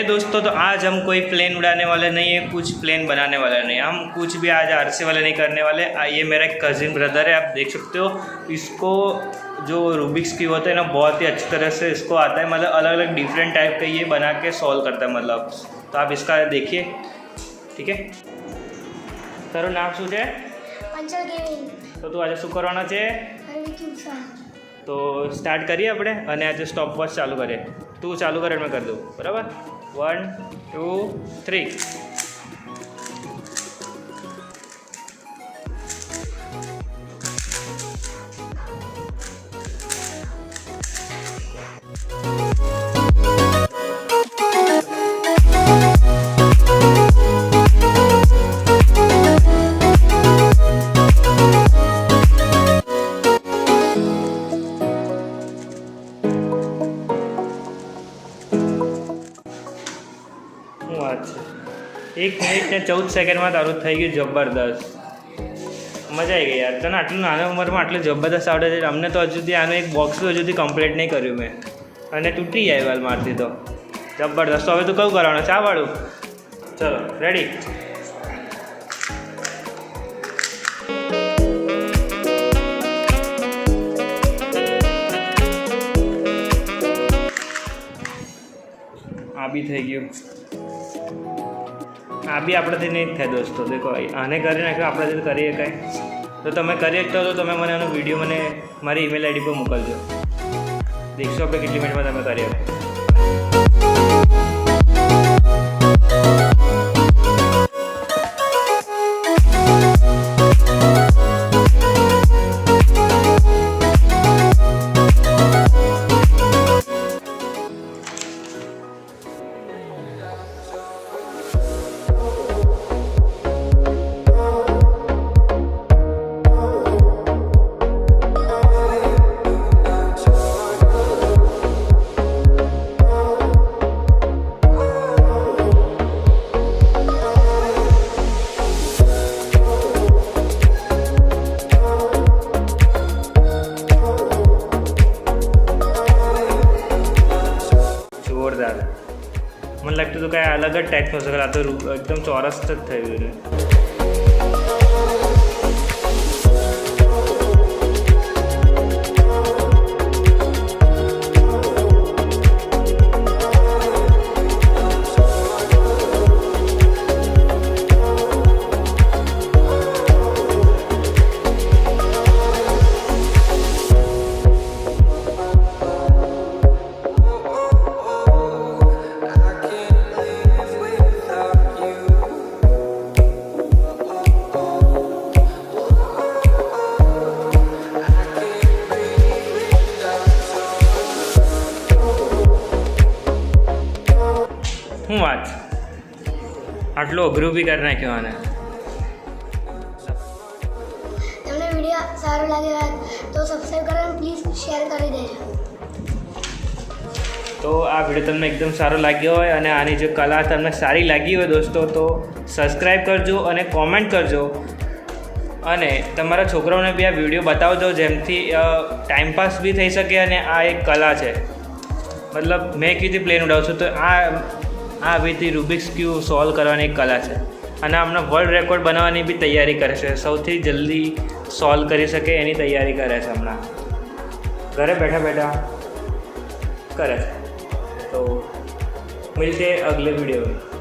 चलिए दोस्तों, तो आज हम कोई प्लेन उड़ाने वाले नहीं है, कुछ प्लेन बनाने वाले नहीं, हम कुछ भी आज आरसी वाले नहीं करने वाले। ये मेरा एक कज़िन ब्रदर है, आप देख सकते हो। इसको जो रूबिक्स क्यूब होता है ना, बहुत ही अच्छी तरह से इसको आता है, मतलब अलग अलग डिफरेंट टाइप का ये बना के सॉल्व करता है, मतलब। तो आप इसका देखिए, ठीक है। તારું નામ શું છે? પંચલ ગેમિંગ। તો તું આજે શું કરવાનો છે? તો સ્ટાર્ટ કરીએ આપણે, અને આજે સ્ટોપ વોચ ચાલુ કરીએ। તું ચાલુ કરે મેં કરી દઉં, બરાબર? 1 2 3। વાત છે 1 મિનિટ ને 14 સેકન્ડમાં તારું થઈ ગયું જબરદસ્ત। મજા આવી ગઈ યાર, તને આટલું નાની ઉંમરમાં આટલું જબરદસ્ત આવડે છે। અમને તો હજુ સુધી આનું એક બોક્સ બી હજુ સુધી કમ્પ્લીટ નહીં કર્યું મેં, અને તૂટી જાય વાલ મારથી તો જબરદસ્ત। તો હવે તું કયું કરવાનું? ચા વાળું? ચલો રેડી? આ બી થઈ ગયું, આ બી આપણાથી નહીં જ થાય દોસ્તો। દેખો આને કરી નાખ્યો, આપણાથી કરીએ કાંઈ। તો તમે કરી શકતો તો તમે મને આનો વિડીયો મને મારી ઈમેલ આઈડી પર મોકલજો, દેખશો આપણે કેટલી મિનિટમાં તમે કરી આપો। મને લાગતું હતું કાંઈ અલગ જ ટાઈપનું હશે, આ તો એકદમ ચોરસ જ થયું છે। શું વાત, આટલું અઘરું બી કરી નાખ્યું આને। તમને વિડીયો સારો લાગ્યો હોય તો સબસ્ક્રાઈબ કરો અને પ્લીઝ શેર કરી દેજો। તો આ વિડીયો તમને એકદમ સારો લાગ્યો હોય અને આની જો કલા તમને સારી લાગી હોય દોસ્તો, તો સબસ્ક્રાઈબ કરજો અને કોમેન્ટ કરજો, અને તમારા છોકરાઓને બી આ વિડીયો બતાવજો, જેમથી ટાઈમપાસ બી થઈ શકે। અને આ એક કલા છે, મતલબ મેં કીધી પ્લેન ઉડાવું છું, તો આ આવીથી રૂબિક્સ ક્યુબ સોલ્વ કરવાની એક કલા છે, અને હમણાં વર્લ્ડ રેકોર્ડ બનાવવાની બી તૈયારી કરે છે। સૌથી જલ્દી સોલ્વ કરી શકે એની તૈયારી કરે છે, હમણાં ઘરે બેઠા બેઠા કરે છે। તો મિલતે અગલે वीडियो में।